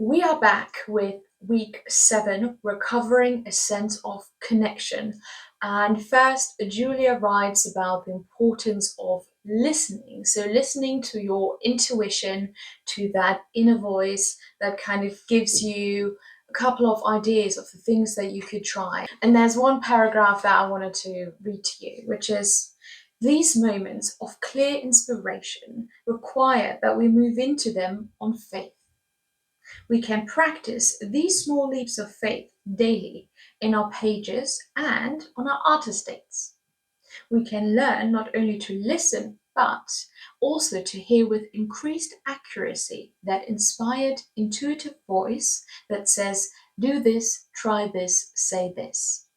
We are back with week 7, recovering a sense of connection. And first, Julia writes about the importance of listening. So, listening to your intuition, to that inner voice that kind of gives you a couple of ideas of the things that you could try. And there's one paragraph that I wanted to read to you, which is these moments of clear inspiration require that we move into them on faith. We can practice these small leaps of faith daily in our pages and on our artist dates. We can learn not only to listen, but also to hear with increased accuracy that inspired, intuitive voice that says, do this, try this, say this.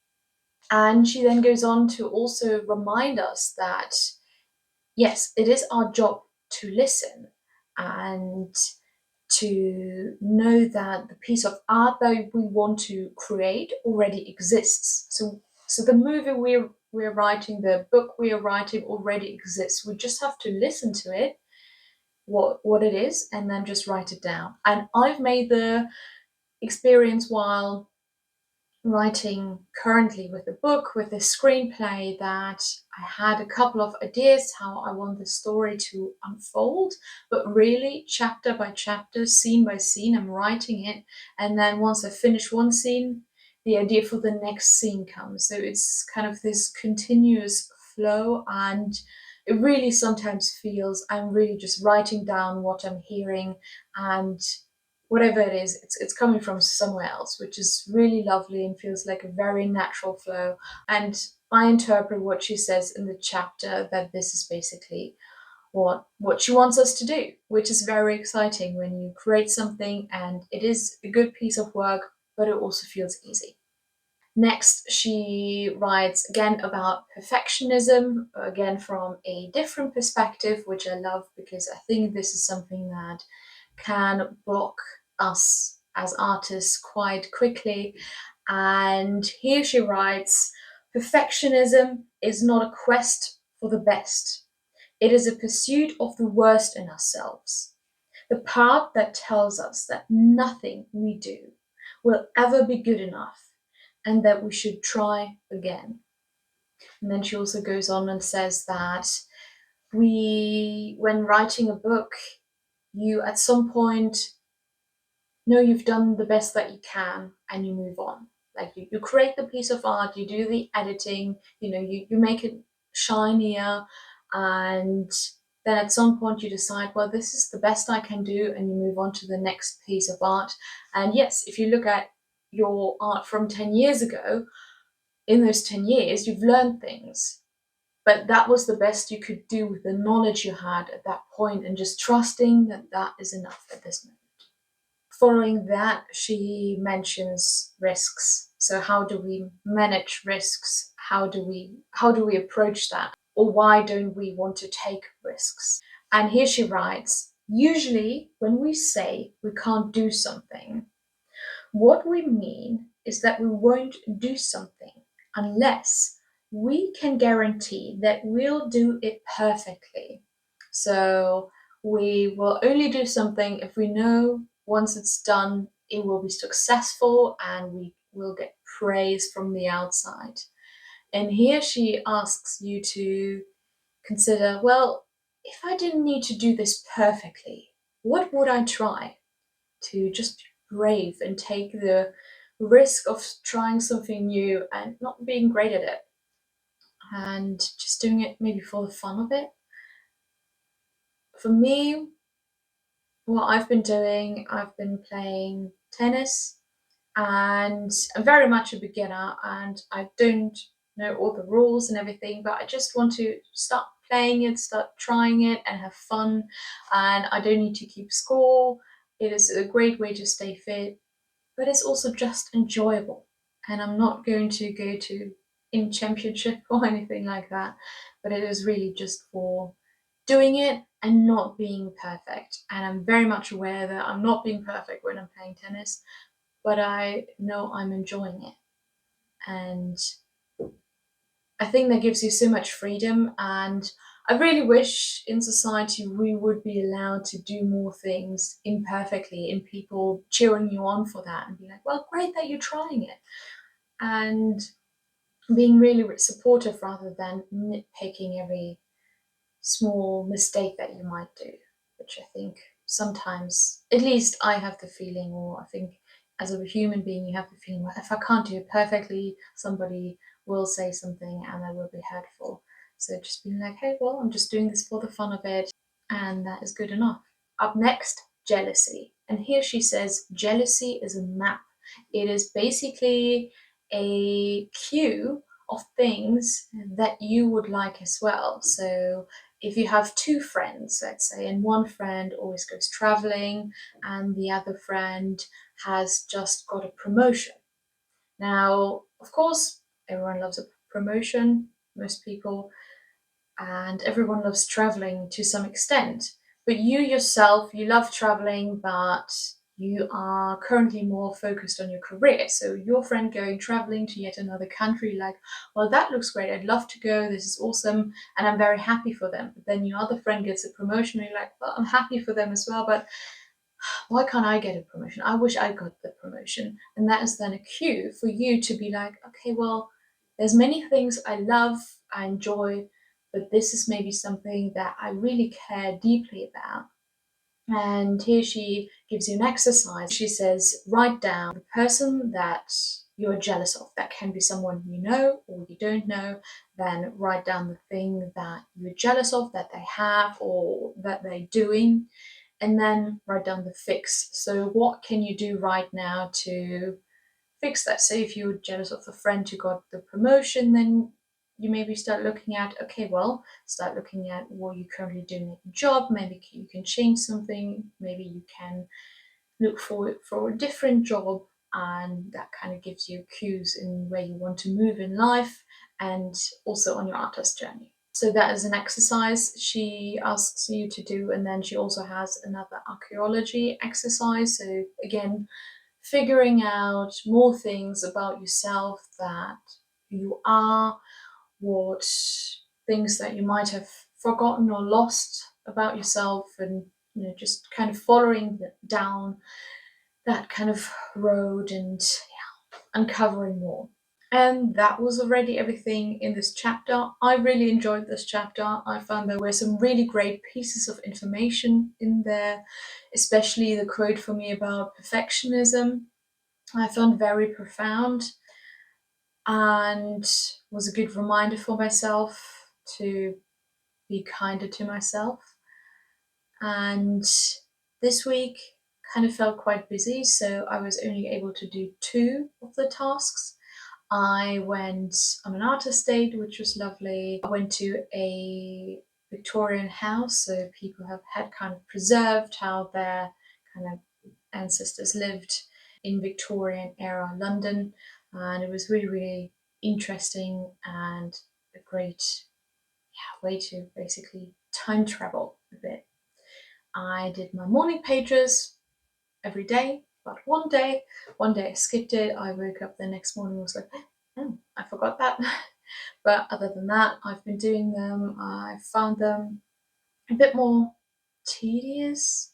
And she then goes on to also remind us that, yes, it is our job to listen and to know that the piece of art that we want to create already exists. So the movie we're writing, the book we are writing already exists. We just have to listen to it, what it is, and then just write it down. And I've made the experience while writing currently with a book, with a screenplay, that I had a couple of ideas how I want the story to unfold, but really chapter by chapter, scene by scene, I'm writing it. And then once I finish one scene, the idea for the next scene comes. So it's kind of this continuous flow, and it really sometimes feels I'm really just writing down what I'm hearing, and whatever it is, it's coming from somewhere else, which is really lovely and feels like a very natural flow. And I interpret what she says in the chapter that this is basically what she wants us to do, which is very exciting when you create something and it is a good piece of work, but it also feels easy. Next, she writes again about perfectionism, again from a different perspective, which I love because I think this is something that can block us as artists quite quickly. And here she writes, perfectionism is not a quest for the best. It is a pursuit of the worst in ourselves. The part that tells us that nothing we do will ever be good enough and that we should try again. And then she also goes on and says that when writing a book, you at some point know you've done the best that you can and you move on. Like you create the piece of art, you do the editing, you make it shinier, and then at some point you decide, well, this is the best I can do, and you move on to the next piece of art. And yes, if you look at your art from 10 years ago, in those 10 years, you've learned things. But that was the best you could do with the knowledge you had at that point, and just trusting that that is enough at this moment. Following that, she mentions risks. So how do we manage risks? How do we approach that? Or why don't we want to take risks? And here she writes, usually when we say we can't do something, what we mean is that we won't do something unless we can guarantee that we'll do it perfectly. So we will only do something if we know once it's done, it will be successful and we will get praise from the outside. And here she asks you to consider, well, if I didn't need to do this perfectly, what would I try? To just be brave and take the risk of trying something new and not being great at it, and just doing it maybe for the fun of it. For me, what I've been doing, I've been playing tennis, and I'm very much a beginner and I don't know all the rules and everything, but I just want to start playing it, start trying it and have fun, and I don't need to keep score. It is a great way to stay fit, but it's also just enjoyable. And I'm not going to go to in championship or anything like that, but it is really just for doing it and not being perfect. And I'm very much aware that I'm not being perfect when I'm playing tennis, but I know I'm enjoying it. And I think that gives you so much freedom. And I really wish in society we would be allowed to do more things imperfectly and people cheering you on for that and be like, well, great that you're trying it. And being really supportive rather than nitpicking every small mistake that you might do, which I think sometimes, at least I have the feeling, or I think as a human being, you have the feeling, well, if I can't do it perfectly, somebody will say something and that will be hurtful. So just being like, hey, well, I'm just doing this for the fun of it, and that is good enough. Up next, jealousy. And here she says, jealousy is a map. It is basically a queue of things that you would like as well. So if you have two friends, let's say, and one friend always goes traveling and the other friend has just got a promotion. Now, of course, everyone loves a promotion, most people, and everyone loves traveling to some extent. But you yourself, you love traveling, but you are currently more focused on your career. So your friend going traveling to yet another country, like, well, that looks great. I'd love to go. This is awesome, and I'm very happy for them. But then your other friend gets a promotion, and you're like, well, I'm happy for them as well, but why can't I get a promotion? I wish I got the promotion. And that is then a cue for you to be like, okay, well, there's many things I love, I enjoy, but this is maybe something that I really care deeply about. And here she gives you an exercise. She says, write down the person that you're jealous of. That can be someone you know or you don't know. Then write down the thing that you're jealous of that they have or that they're doing. And then write down the fix. So, what can you do right now to fix that? Say if you're jealous of a friend who got the promotion, then you maybe start looking at, okay, well, start looking at what you're currently doing at your job. Maybe you can change something. Maybe you can look for a different job, and that kind of gives you cues in where you want to move in life and also on your artist journey. So that is an exercise she asks you to do, and then she also has another archaeology exercise. So again, figuring out more things about yourself, that you are, what things that you might have forgotten or lost about yourself, and just kind of following down that kind of road and uncovering more. And that was already everything in this chapter. I really enjoyed this chapter. I found there were some really great pieces of information in there, especially the quote for me about perfectionism. I found very profound and was a good reminder for myself to be kinder to myself. And this week kind of felt quite busy, so I was only able to do two of the tasks. I went on an artist date, which was lovely. I went to a Victorian house, so people have had kind of preserved how their kind of ancestors lived in Victorian era London, and it was really, really interesting and a great way to basically time travel a bit. I did my morning pages every day, but one day I skipped it. I woke up the next morning and was like, oh, I forgot that. But other than that, I've been doing them. I found them a bit more tedious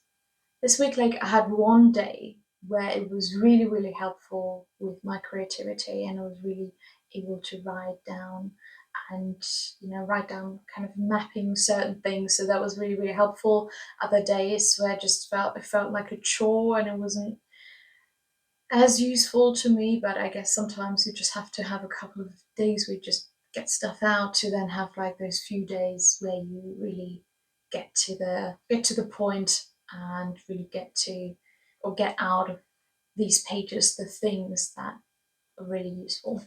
this week. Like I had one day where it was really, really helpful with my creativity, and I was really able to write down and write down kind of mapping certain things, so that was really, really helpful. Other days where it felt like a chore and it wasn't as useful to me, but I guess sometimes you just have to have a couple of days where you just get stuff out to then have like those few days where you really get to the point and really get to or get out of these pages the things that are really useful.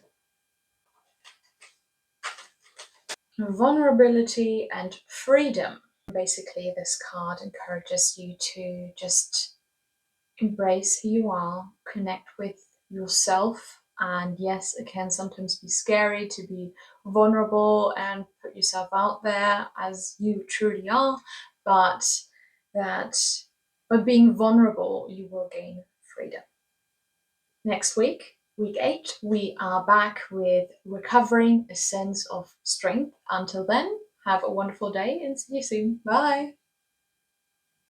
Vulnerability and freedom. Basically, this card encourages you to just embrace who you are, connect with yourself. And yes, it can sometimes be scary to be vulnerable and put yourself out there as you truly are, but that by being vulnerable, you will gain freedom. Next week, week 8, we are back with recovering a sense of strength. Until then, Have a wonderful day and see you soon. Bye.